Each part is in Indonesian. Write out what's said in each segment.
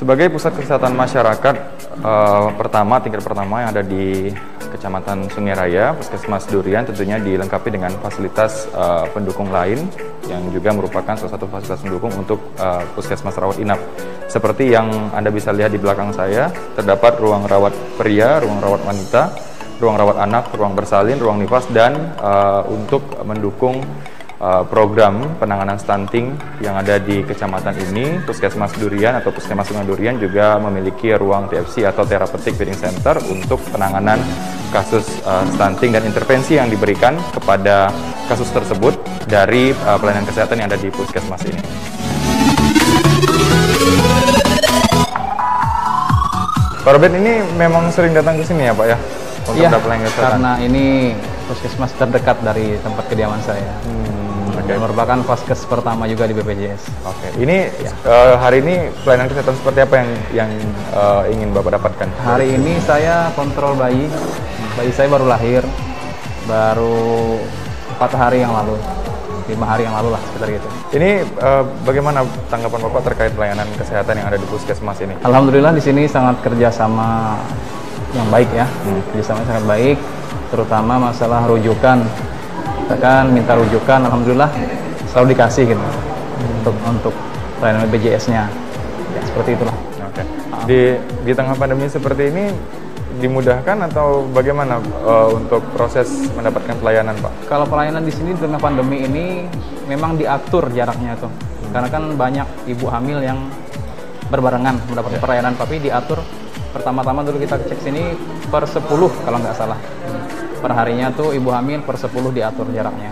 Sebagai pusat kesehatan masyarakat tingkat pertama yang ada di Kecamatan Sungai Raya, Puskesmas Durian tentunya dilengkapi dengan fasilitas pendukung lain yang juga merupakan salah satu fasilitas pendukung untuk puskesmas rawat inap. Seperti yang Anda bisa lihat di belakang saya, terdapat ruang rawat pria, ruang rawat wanita, ruang rawat anak, ruang bersalin, ruang nifas, dan untuk mendukung program penanganan stunting yang ada di kecamatan ini, Puskesmas Durian atau Puskesmas Sungai Durian juga memiliki ruang TFC atau Therapeutic Feeding Center untuk penanganan kasus stunting dan intervensi yang diberikan kepada kasus tersebut dari pelayanan kesehatan yang ada di Puskesmas ini. Pak Robert ini memang sering datang ke sini ya Pak ya? Untuk pelayanan kesehatan? Karena ini puskesmas terdekat dari tempat kediaman saya. Okay. Merupakan vaskes pertama juga di BPJS. Oke. Ini hari ini pelayanan kesehatan seperti apa yang ingin Bapak dapatkan? Hari ini saya kontrol bayi. Bayi saya baru lahir, baru 4 hari yang lalu, 5 hari yang lalu lah sekitar gitu. Ini bagaimana tanggapan Bapak terkait pelayanan kesehatan yang ada di puskesmas ini? Alhamdulillah di sini sangat kerjasama yang baik ya, kerjasama sangat baik, terutama masalah rujukan. Kita kan minta rujukan, alhamdulillah selalu dikasih gitu untuk pelayanan BPJS-nya. Ya, seperti itulah. Oke. Di tengah pandemi seperti ini dimudahkan atau bagaimana untuk proses mendapatkan pelayanan, Pak? Kalau pelayanan di sini di tengah pandemi ini memang diatur jaraknya tuh. Karena kan banyak ibu hamil yang berbarengan mendapatkan pelayanan, tapi diatur. Pertama-tama dulu kita cek sini per 10 kalau nggak salah. Per harinya tuh ibu hamil per 10 diatur jaraknya.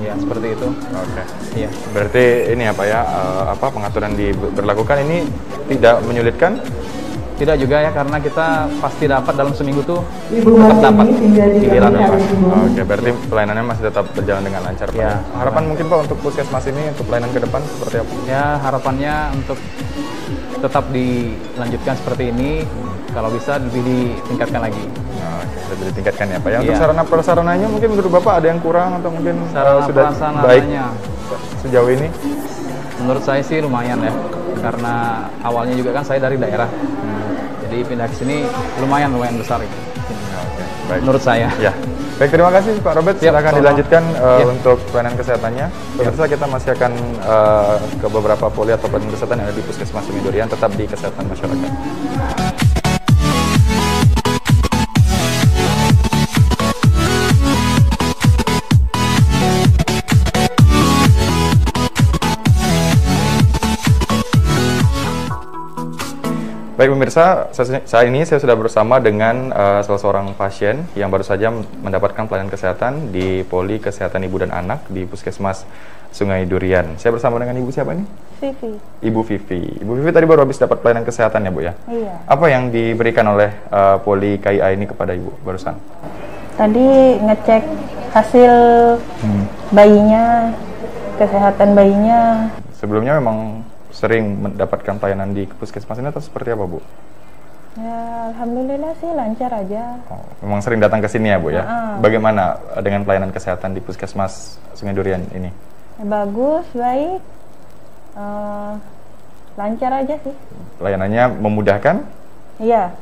Ya, seperti itu. Oke. Iya. Berarti ini apa ya, pengaturan diberlakukan ini tidak menyulitkan? Tidak juga ya, karena kita pasti dapat dalam seminggu tuh tetap dapat giliran Pak. Oke, berarti pelayanannya masih tetap berjalan dengan lancar Pak. Ya. Harapan mungkin Pak untuk puskesmas ini untuk pelayanan ke depan seperti apa? Ya, harapannya untuk tetap dilanjutkan seperti ini, kalau bisa lebih ditingkatkan lagi. Oke, lebih ditingkatkan ya Pak ya. Untuk sarana prasarananya mungkin menurut Bapak ada yang kurang atau mungkin sarana sudah baik sejauh ini? Menurut saya sih lumayan ya, karena awalnya juga kan saya dari daerah. Jadi pindah ke sini lumayan besar itu. Oke, baik. Menurut saya. Ya. Baik, terima kasih Pak Robert. Silakan dilanjutkan untuk pelayanan kesehatannya. Pemirsa, kita masih akan ke beberapa poli atau pelayanan kesehatan yang ada di Puskesmas Sungai Durian, tetap di kesehatan masyarakat. Baik pemirsa, saat ini saya sudah bersama dengan salah seorang pasien yang baru saja mendapatkan pelayanan kesehatan di Poli Kesehatan Ibu dan Anak di Puskesmas Sungai Durian. Saya bersama dengan Ibu siapa nih? Vivi. Ibu Vivi. Ibu Vivi tadi baru habis dapat pelayanan kesehatan ya Bu ya? Iya. Apa yang diberikan oleh Poli KIA ini kepada Ibu barusan? Tadi ngecek hasil bayinya, kesehatan bayinya. Sebelumnya memang sering mendapatkan pelayanan di puskesmas ini atau seperti apa Bu? Ya, alhamdulillah sih lancar aja. Oh, memang sering datang ke sini ya Bu ya? Bagaimana dengan pelayanan kesehatan di puskesmas Sungai Durian ini? Ya, bagus, baik, lancar aja sih. Pelayanannya memudahkan? Iya.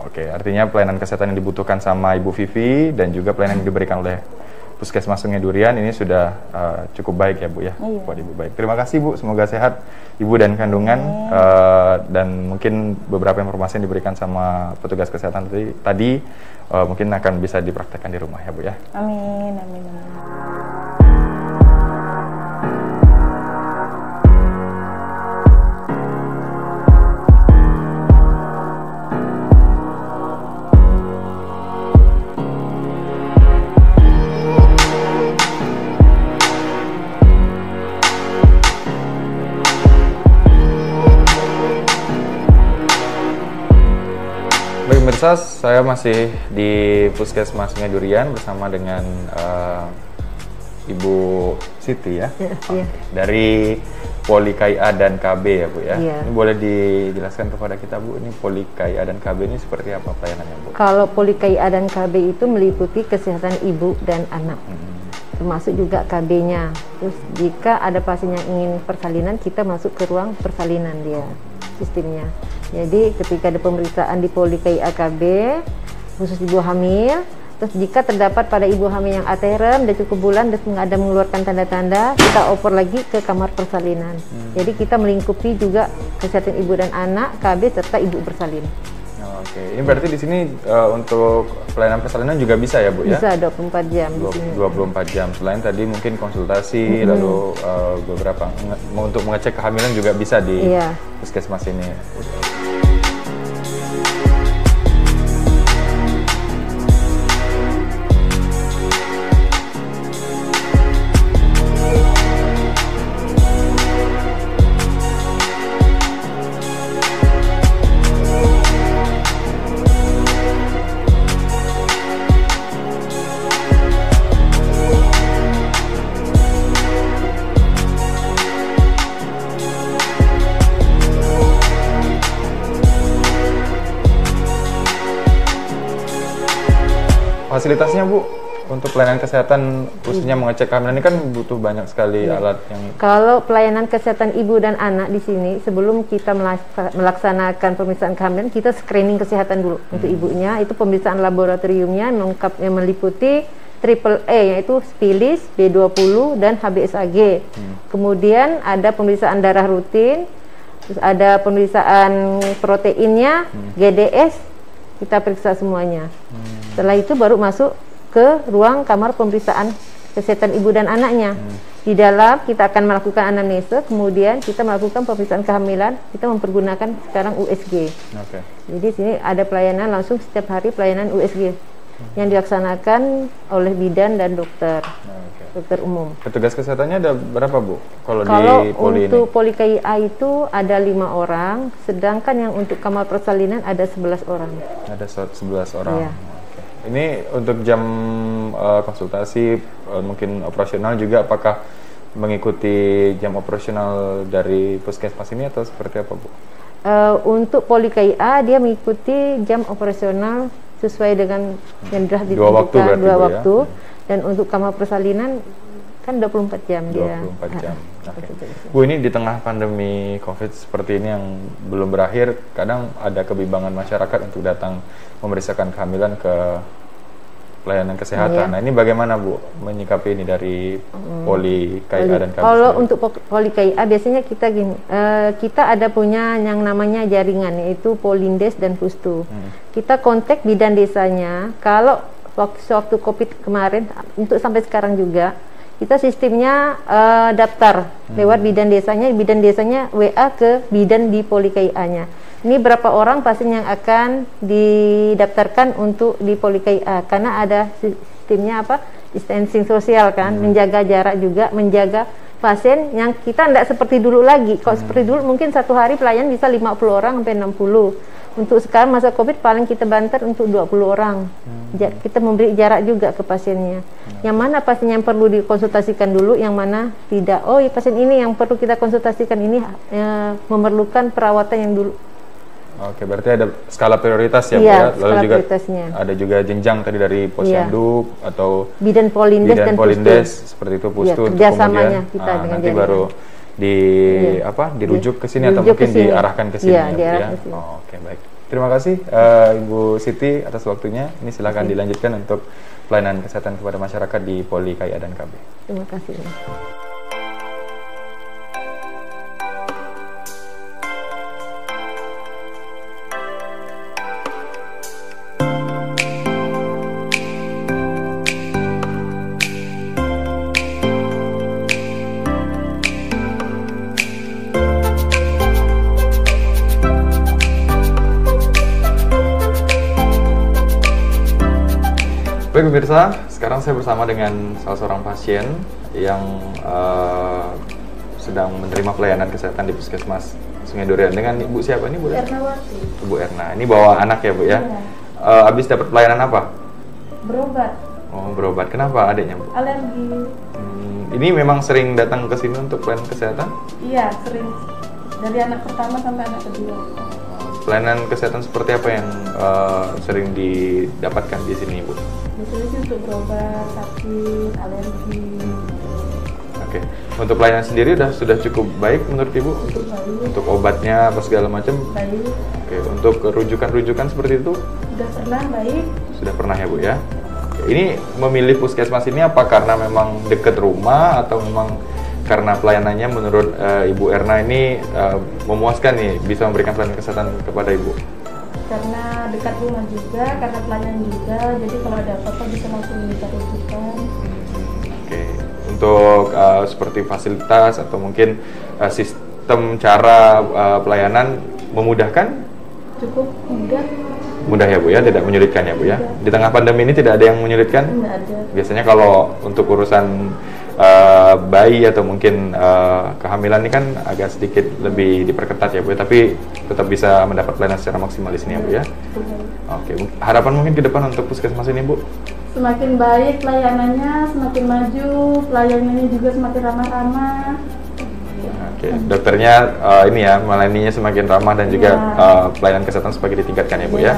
Oke, artinya pelayanan kesehatan yang dibutuhkan sama Ibu Vivi dan juga pelayanan yang diberikan oleh Puskesmas Sungai Durian ini sudah cukup baik ya Bu ya, buat Ibu. Baik, terima kasih Bu, semoga sehat Ibu dan kandungan, dan mungkin beberapa informasi yang diberikan sama petugas kesehatan tadi mungkin akan bisa dipraktekkan di rumah ya Bu ya. Amin, amin, amin. Pemirsa, saya masih di Puskesmas Sungai Durian bersama dengan Ibu Siti ya, dari Poli KIA dan KB ya Bu ya. Ini boleh dijelaskan kepada kita Bu, ini Poli KIA dan KB ini seperti apa pelayanannya Bu? Kalau Poli KIA dan KB itu meliputi kesehatan ibu dan anak, termasuk juga KB-nya. Terus jika ada pasien yang ingin persalinan, kita masuk ke ruang persalinan dia. sistemnya. Jadi ketika ada pemeriksaan di Poli KIA KB khusus ibu hamil, terus jika terdapat pada ibu hamil yang aterem dan cukup bulan dan ada mengeluarkan tanda-tanda, kita oper lagi ke kamar persalinan. Jadi kita melingkupi juga kesehatan ibu dan anak, KB serta ibu bersalin. Oke, ini berarti di sini untuk pelayanan persalinan juga bisa ya Bu ya? Bisa 24 jam di sini. 24 jam. Selain tadi mungkin konsultasi, lalu beberapa untuk mengecek kehamilan juga bisa di puskesmas ini. Fasilitasnya Bu, untuk pelayanan kesehatan khususnya mengecek kehamilan ini kan butuh banyak sekali alat yang... Kalau pelayanan kesehatan ibu dan anak di sini, sebelum kita melaksanakan pemeriksaan kehamilan, kita screening kesehatan dulu untuk ibunya. Itu pemeriksaan laboratoriumnya yang meliputi triple A, yaitu spilis, B20 dan HbSAg. Kemudian ada pemeriksaan darah rutin, terus ada pemeriksaan proteinnya, GDS, kita periksa semuanya. Setelah itu baru masuk ke ruang kamar pemeriksaan kesehatan ibu dan anaknya. Di dalam kita akan melakukan anamnesa, kemudian kita melakukan pemeriksaan kehamilan. Kita mempergunakan sekarang USG. Jadi sini ada pelayanan langsung setiap hari, pelayanan USG yang dilaksanakan oleh bidan dan dokter umum. Petugas kesehatannya ada berapa Bu? Kalau di Poli untuk ini? Poli KIA itu ada 5 orang, sedangkan yang untuk kamar persalinan ada 11 orang. Ada 11 orang. Ini untuk jam konsultasi, mungkin operasional juga, apakah mengikuti jam operasional dari puskesmas ini atau seperti apa Bu? Untuk Poli KIA dia mengikuti jam operasional sesuai dengan yang sudah ditentukan, 2 waktu. Dan untuk kamar persalinan kan 24 jam dia. 24 jam. Bu, ini di tengah pandemi COVID seperti ini yang belum berakhir, kadang ada kebimbangan masyarakat untuk datang memeriksakan kehamilan ke pelayanan kesehatan. Nah, ini bagaimana Bu menyikapi ini dari Poli KIA dan KB? Kalau untuk Poli KIA biasanya kita gini, kita ada punya yang namanya jaringan, yaitu Polindes dan Pustu. Kita kontak bidan desanya. Kalau waktu COVID kemarin, untuk sampai sekarang juga, kita sistemnya daftar lewat bidan desanya WA ke bidan di Poli KIA-nya. Ini berapa orang pasien yang akan didaftarkan untuk di Poli KIA, karena ada sistemnya distancing sosial kan, menjaga jarak juga, menjaga pasien yang kita tidak seperti dulu lagi. Kalau seperti dulu mungkin satu hari pelayan bisa 50 orang sampai 60. Untuk sekarang masa COVID paling kita banter untuk 20 orang. Kita memberi jarak juga ke pasiennya. Yang mana pasien yang perlu dikonsultasikan dulu, yang mana tidak. Oh, ya, pasien ini yang perlu kita konsultasikan ini memerlukan perawatan yang dulu. Oke, berarti ada skala prioritas ya Bu Iya, ya. Lalu juga ada juga jenjang tadi dari Posyandu atau bidan Polindes dan Polindes seperti itu, Pustu untuk kemudian kita dengan nanti baru dirujuk ke sini atau mungkin diarahkan ke sini ya. Oke, baik. Terima kasih Ibu Siti atas waktunya. Ini silakan dilanjutkan untuk pelayanan kesehatan kepada masyarakat di Poli KIA dan KB. Terima kasih. Baik pemirsa, sekarang saya bersama dengan salah seorang pasien yang sedang menerima pelayanan kesehatan di Puskesmas Sungai Durian. Dengan Ibu siapa ini Bu? Ernawati. Ibu Erna. Ini bawa anak ya Bu ya? Habis dapat pelayanan apa? Berobat. Oh, berobat. Kenapa adiknya Bu? Alergi. Ini memang sering datang ke sini untuk pelayanan kesehatan? Iya, sering. Dari anak pertama sampai anak kedua. Pelayanan kesehatan seperti apa yang sering didapatkan di sini Bu? Biasanya sih untuk berobat sakit, alergi. Oke. Untuk pelayanan sendiri sudah cukup baik menurut Ibu? Untuk obatnya apa segala macam? Baik. Oke, untuk rujukan-rujukan seperti itu? Sudah pernah baik. Sudah pernah ya Bu ya? Ini memilih puskesmas ini apa karena memang dekat rumah atau memang karena pelayanannya menurut Ibu Erna ini memuaskan nih, bisa memberikan pelayanan kesehatan kepada Ibu? Karena dekat rumah juga, karena pelayanan juga, jadi kalau ada apa-apa bisa langsung minta rujukan. Oke, untuk seperti fasilitas atau mungkin sistem cara pelayanan memudahkan? Cukup mudah. Mudah ya Bu ya, tidak menyulitkan ya Bu ya? Di tengah pandemi ini tidak ada yang menyulitkan? Tidak ada. Biasanya kalau untuk urusan bayi atau mungkin kehamilan ini kan agak sedikit lebih diperketat ya Bu, tapi tetap bisa mendapat pelayanan secara maksimal di sini ya Bu ya. Oke, harapan mungkin ke depan untuk puskesmas ini Bu? Semakin baik pelayanannya, semakin maju, pelayanannya juga semakin ramah-ramah. Oke, dokternya ini ya, melayaninya semakin ramah dan juga pelayanan kesehatan semakin ditingkatkan ya Bu ya.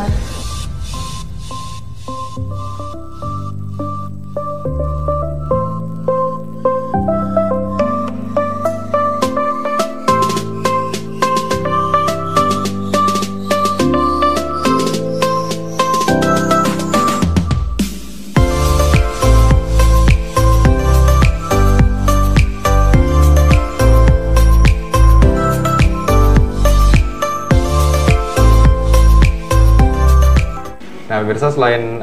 Nah, pemirsa, selain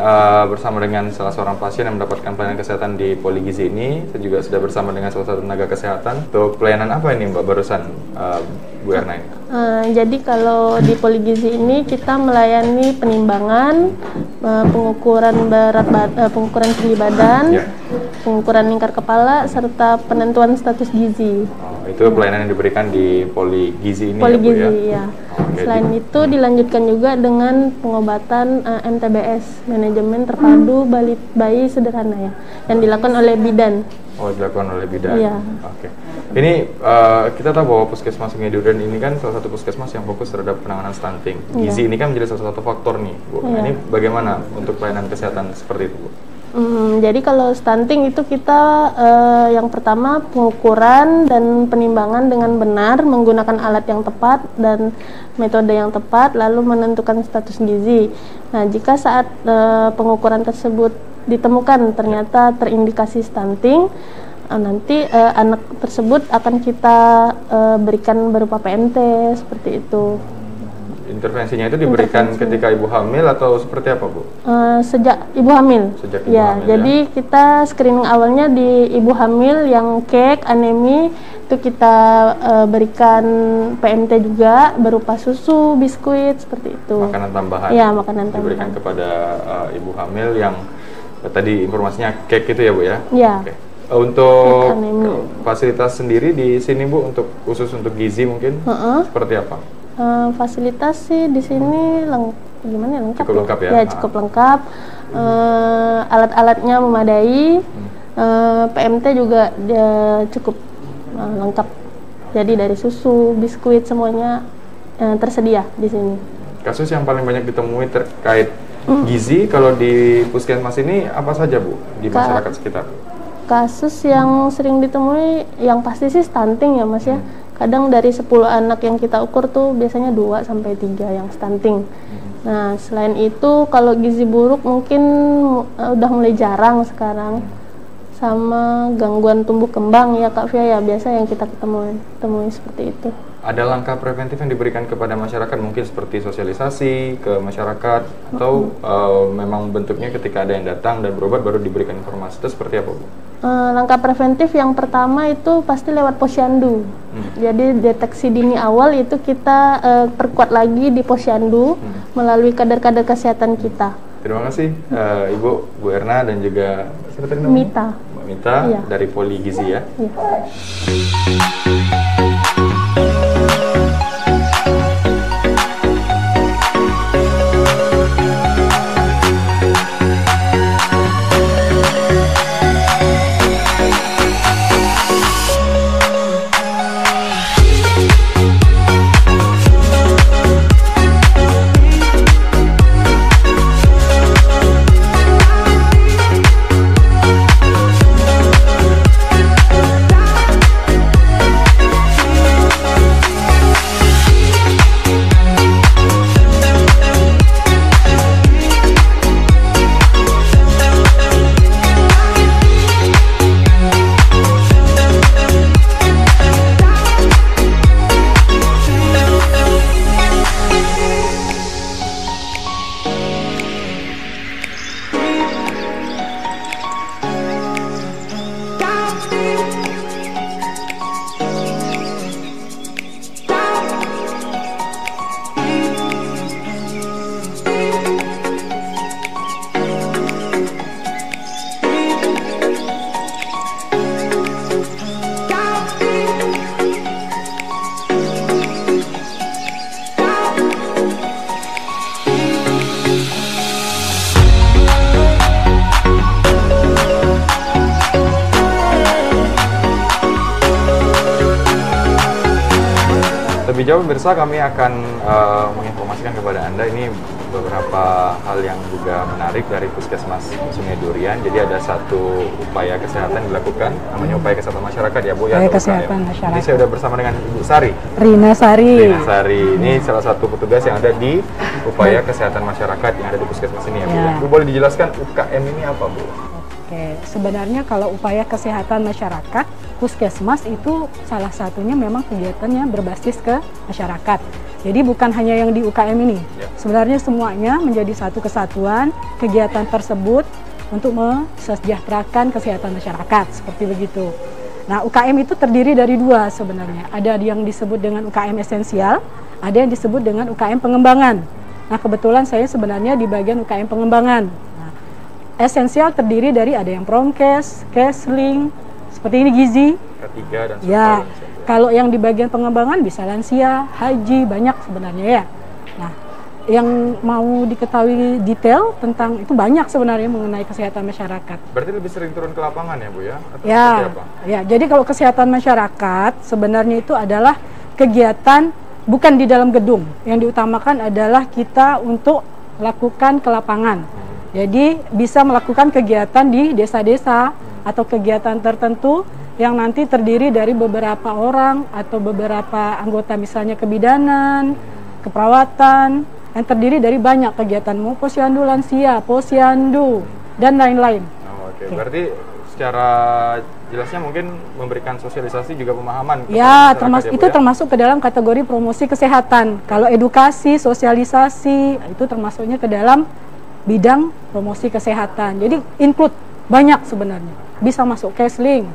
bersama dengan salah seorang pasien yang mendapatkan pelayanan kesehatan di Poligizi ini, saya juga sudah bersama dengan salah satu tenaga kesehatan. Untuk pelayanan apa ini Mbak barusan Bu Erna ini? Jadi kalau di Poligizi ini kita melayani penimbangan, pengukuran pengukuran tinggi badan, pengukuran lingkar kepala, serta penentuan status gizi. Itu pelayanan yang diberikan di Poligizi ini Poligizi, ya Bu ya? Selain itu dilanjutkan juga dengan pengobatan MTBS, manajemen terpadu bayi sederhana ya, yang dilakukan oleh bidan. Oh, dilakukan oleh bidan. Iya. Oke. Ini kita tahu bahwa Puskesmas Sungai Duren ini kan salah satu puskesmas yang fokus terhadap penanganan stunting. Gizi ini kan menjadi salah satu faktor nih, Bu. Nah, ini bagaimana untuk pelayanan kesehatan seperti itu, Bu? Jadi kalau stunting itu kita yang pertama pengukuran dan penimbangan dengan benar menggunakan alat yang tepat dan metode yang tepat, lalu menentukan status gizi. Nah, jika saat pengukuran tersebut ditemukan ternyata terindikasi stunting, nanti anak tersebut akan kita berikan berupa PMT seperti itu. Intervensinya itu diberikan ketika ibu hamil atau seperti apa, Bu? Sejak ibu hamil. Sejak ibu hamil, jadi kita screening awalnya di ibu hamil yang kek, anemi, itu kita berikan PMT juga berupa susu, biskuit, seperti itu. Makanan tambahan. Iya, makanan tambahan. Diberikan kepada ibu hamil yang tadi informasinya kek itu ya, Bu ya? Iya. Oke. Untuk fasilitas sendiri di sini, Bu, khusus untuk gizi mungkin seperti apa? Fasilitas sih di sini lengkap. Cukup lengkap ya? Ya, cukup lengkap. Alat-alatnya memadai. PMT juga cukup lengkap. Jadi dari susu, biskuit semuanya tersedia di sini. Kasus yang paling banyak ditemui terkait gizi kalau di puskesmas ini apa saja, Bu, di masyarakat sekitar? Kasus yang sering ditemui yang pasti sih stunting ya, Mas ya. Kadang dari 10 anak yang kita ukur tuh biasanya 2 sampai 3 yang stunting. Nah, selain itu kalau gizi buruk mungkin udah mulai jarang sekarang. Sama gangguan tumbuh kembang ya Kak Fia ya, biasa yang kita temui seperti itu. Ada langkah preventif yang diberikan kepada masyarakat mungkin seperti sosialisasi ke masyarakat atau memang bentuknya ketika ada yang datang dan berobat baru diberikan informasi, itu seperti apa, Bu? Langkah preventif yang pertama itu pasti lewat posyandu. Jadi deteksi dini awal itu kita perkuat lagi di posyandu melalui kader-kader kesehatan kita. Terima kasih Ibu, Bu Erna dan juga Mita. Mbak Mita dari Poligizi ya. lebih jauh pemirsa, kami akan menginformasikan kepada Anda ini beberapa hal yang juga menarik dari Puskesmas Sungai Durian. Jadi ada satu upaya kesehatan dilakukan, namanya upaya kesehatan masyarakat ya Bu ya. Upaya kesehatan masyarakat. Ini saya sudah bersama dengan Ibu Sari. Rina Sari. Rina Sari, ini salah satu petugas yang ada di upaya kesehatan masyarakat yang ada di Puskesmas ini ya Bu. Ya. Bu, boleh dijelaskan UKM ini apa Bu? Oke, sebenarnya kalau upaya kesehatan masyarakat, Puskesmas itu salah satunya memang kegiatannya berbasis ke masyarakat. Jadi bukan hanya yang di UKM ini, sebenarnya semuanya menjadi satu kesatuan kegiatan tersebut untuk mensejahterakan kesehatan masyarakat, seperti begitu. Nah, UKM itu terdiri dari dua sebenarnya. Ada yang disebut dengan UKM esensial, ada yang disebut dengan UKM pengembangan. Nah, kebetulan saya sebenarnya di bagian UKM pengembangan. Nah, esensial terdiri dari ada yang promkes, kesling, seperti ini gizi. Ketiga dan Ya, kalau yang di bagian pengembangan bisa lansia, haji, banyak sebenarnya ya. Nah, yang mau diketahui detail tentang itu banyak sebenarnya mengenai kesehatan masyarakat. Berarti lebih sering turun ke lapangan ya Bu ya? Atau Ya, seperti apa? ya. Jadi kalau kesehatan masyarakat sebenarnya itu adalah kegiatan bukan di dalam gedung. Yang diutamakan adalah kita untuk lakukan ke lapangan. Jadi bisa melakukan kegiatan di desa-desa atau kegiatan tertentu yang nanti terdiri dari beberapa orang atau beberapa anggota, misalnya kebidanan, keperawatan, yang terdiri dari banyak kegiatan, mau posyandu lansia, posyandu, dan lain-lain. Oh, Oke, berarti secara jelasnya mungkin memberikan sosialisasi juga pemahaman. Ya, kepada masyarakat itu Bu, ya? termasuk ke dalam kategori promosi kesehatan. Kalau edukasi, sosialisasi, itu termasuknya ke dalam bidang promosi kesehatan. Jadi include banyak sebenarnya. Bisa masuk kesling,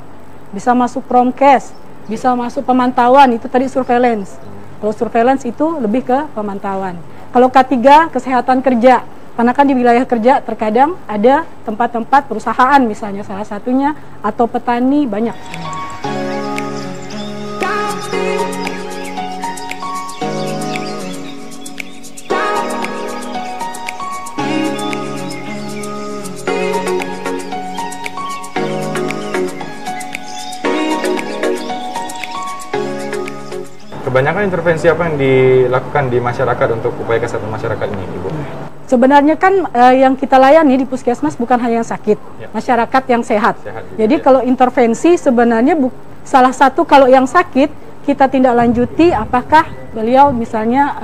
bisa masuk promkes, bisa masuk pemantauan, itu tadi surveillance. Kalau surveillance itu lebih ke pemantauan. Kalau K3, kesehatan kerja. Karena kan di wilayah kerja terkadang ada tempat-tempat perusahaan misalnya salah satunya, atau petani, banyak. Kebanyakan intervensi apa yang dilakukan di masyarakat untuk upaya kesehatan masyarakat ini, Ibu? Sebenarnya kan yang kita layani di Puskesmas bukan hanya yang sakit, masyarakat yang sehat. Sehat juga, Jadi ya. kalau intervensi sebenarnya salah satu, kalau yang sakit kita tindak lanjuti apakah beliau misalnya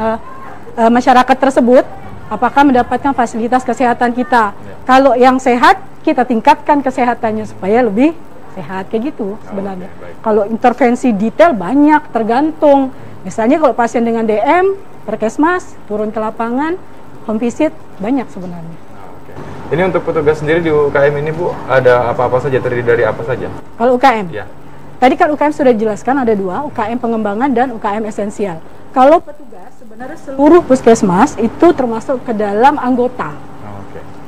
masyarakat tersebut apakah mendapatkan fasilitas kesehatan kita. Kalau yang sehat kita tingkatkan kesehatannya supaya lebih sehat, kayak gitu sebenarnya. Kalau intervensi detail banyak, tergantung. Misalnya kalau pasien dengan DM, Perkesmas turun ke lapangan, home visit, banyak sebenarnya. Ini untuk petugas sendiri di UKM ini Bu, ada apa-apa saja, terdiri dari apa saja? Kalau UKM? Ya. Tadi kan UKM sudah dijelaskan ada dua, UKM pengembangan dan UKM esensial. Kalau petugas sebenarnya seluruh Puskesmas itu termasuk ke dalam anggota.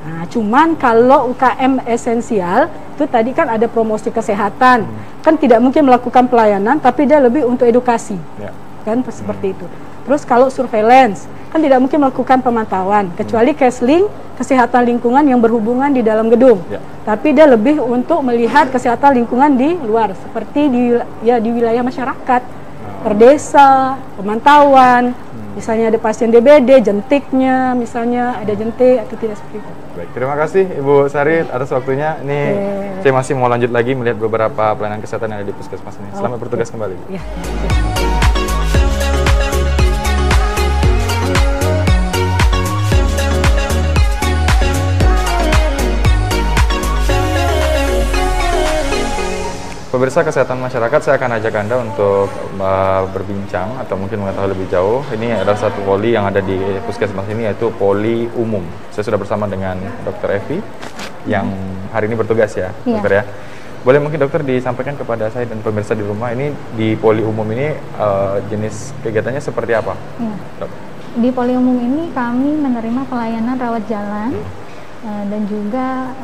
Nah, cuman kalau UKM esensial itu tadi kan ada promosi kesehatan, kan tidak mungkin melakukan pelayanan, tapi dia lebih untuk edukasi, kan seperti itu. Terus kalau surveillance kan tidak mungkin melakukan pemantauan, kecuali kesling, kesehatan lingkungan yang berhubungan di dalam gedung, tapi dia lebih untuk melihat kesehatan lingkungan di luar, seperti di wilayah masyarakat, per desa, pemantauan. Misalnya ada pasien DBD, jentiknya, misalnya ada jentik atau tidak seperti itu. Baik, terima kasih Ibu Sari atas waktunya. Ini saya masih mau lanjut lagi melihat beberapa pelayanan kesehatan yang ada di Puskesmas ini. Selamat bertugas kembali. Ya. Pemirsa kesehatan masyarakat, saya akan ajak Anda untuk berbincang atau mungkin mengetahui lebih jauh. Ini adalah satu poli yang ada di Puskesmas ini, yaitu poli umum. Saya sudah bersama dengan Dr. Evi yang hari ini bertugas ya, Dokter ya. Boleh mungkin Dokter disampaikan kepada saya dan pemirsa di rumah, ini di poli umum ini jenis kegiatannya seperti apa? Ya. Di poli umum ini kami menerima pelayanan rawat jalan dan juga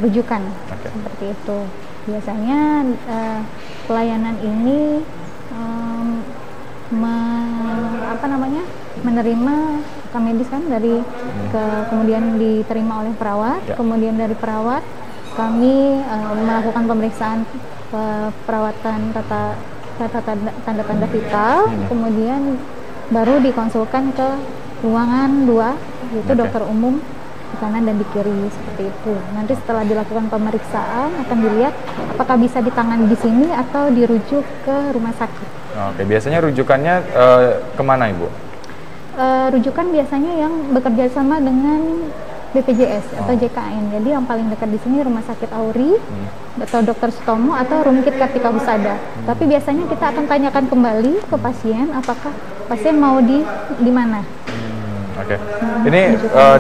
rujukan, seperti itu. Biasanya pelayanan ini menerima rekam medis kan dari kemudian diterima oleh perawat, kemudian dari perawat kami melakukan pemeriksaan perawatan tata tanda-tanda vital, kemudian baru dikonsulkan ke ruangan 2, yaitu dokter umum di kanan dan di kiri, seperti itu. Nanti setelah dilakukan pemeriksaan akan dilihat apakah bisa ditangani di sini atau dirujuk ke rumah sakit. Oke, biasanya rujukannya kemana Ibu? Rujukan biasanya yang bekerja sama dengan BPJS atau JKN. Jadi yang paling dekat di sini Rumah Sakit Auri atau Dr. Sutomo atau Rumkit Kartika Husada. Tapi biasanya kita akan tanyakan kembali ke pasien apakah pasien mau di mana. Oke. Ini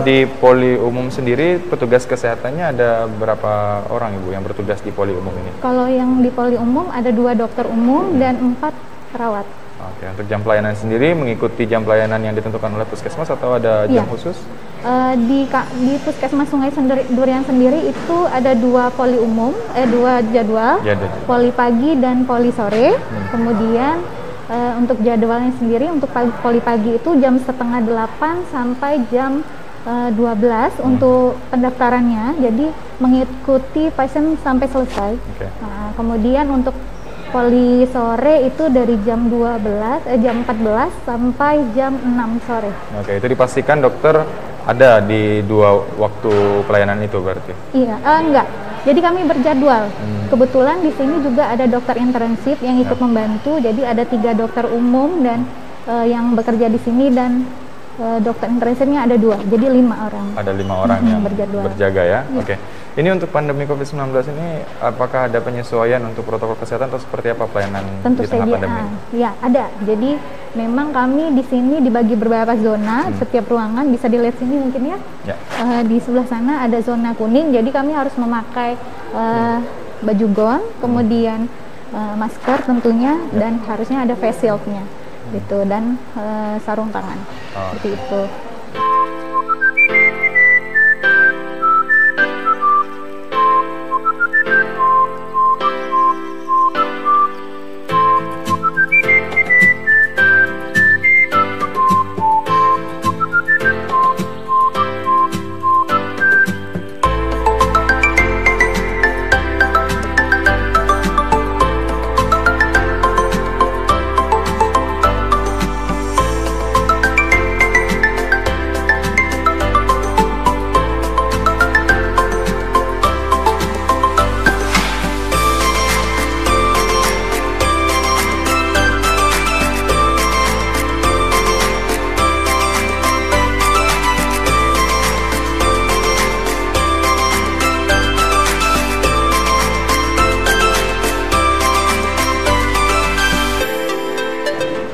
di poli umum sendiri petugas kesehatannya ada berapa orang Ibu yang bertugas di poli umum ini? Kalau yang di poli umum ada 2 dokter umum dan 4 perawat. Oke, untuk jam pelayanan sendiri mengikuti jam pelayanan yang ditentukan oleh puskesmas atau ada jam khusus? Di Puskesmas Sungai Durian sendiri itu ada 2 poli umum, 2 jadwal, poli pagi dan poli sore. Kemudian untuk jadwalnya sendiri untuk poli pagi itu jam 7:30 sampai jam 12 untuk pendaftarannya. Jadi mengikuti pasien sampai selesai. Nah, kemudian untuk poli sore itu dari jam 14 sampai jam 6 sore. Oke, itu dipastikan dokter ada di 2 waktu pelayanan itu berarti? Iya, enggak. Jadi kami berjadwal. Kebetulan di sini juga ada dokter intensif yang ikut membantu. Jadi ada 3 dokter umum dan yang bekerja di sini dan dokter intensifnya ada 2. Jadi 5 orang. Ada 5 orang yang berjadwal. Berjaga ya. Oke. Ini untuk pandemi COVID-19 ini apakah ada penyesuaian untuk protokol kesehatan atau seperti apa pelayanan tentu di tengah saja, pandemi? Ya, ada. Jadi memang kami di sini dibagi beberapa zona, setiap ruangan bisa dilihat sini mungkin ya. Di sebelah sana ada zona kuning, jadi kami harus memakai baju gown, kemudian masker tentunya, dan harusnya ada face shield-nya gitu, dan sarung tangan. Seperti itu.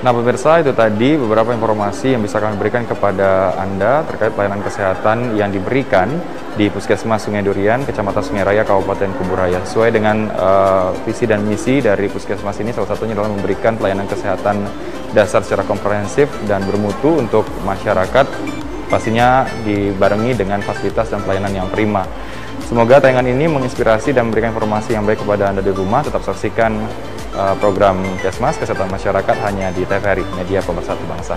Nah pemirsa, itu tadi beberapa informasi yang bisa kami berikan kepada Anda terkait pelayanan kesehatan yang diberikan di Puskesmas Sungai Durian, Kecamatan Sungai Raya, Kabupaten Kuburaya. Sesuai dengan visi dan misi dari Puskesmas ini, salah satunya adalah memberikan pelayanan kesehatan dasar secara komprehensif dan bermutu untuk masyarakat, pastinya dibarengi dengan fasilitas dan pelayanan yang prima. Semoga tayangan ini menginspirasi dan memberikan informasi yang baik kepada Anda di rumah. Tetap saksikan program Kesmas Kesehatan Masyarakat hanya di TVRI, Media Pemersatu Bangsa.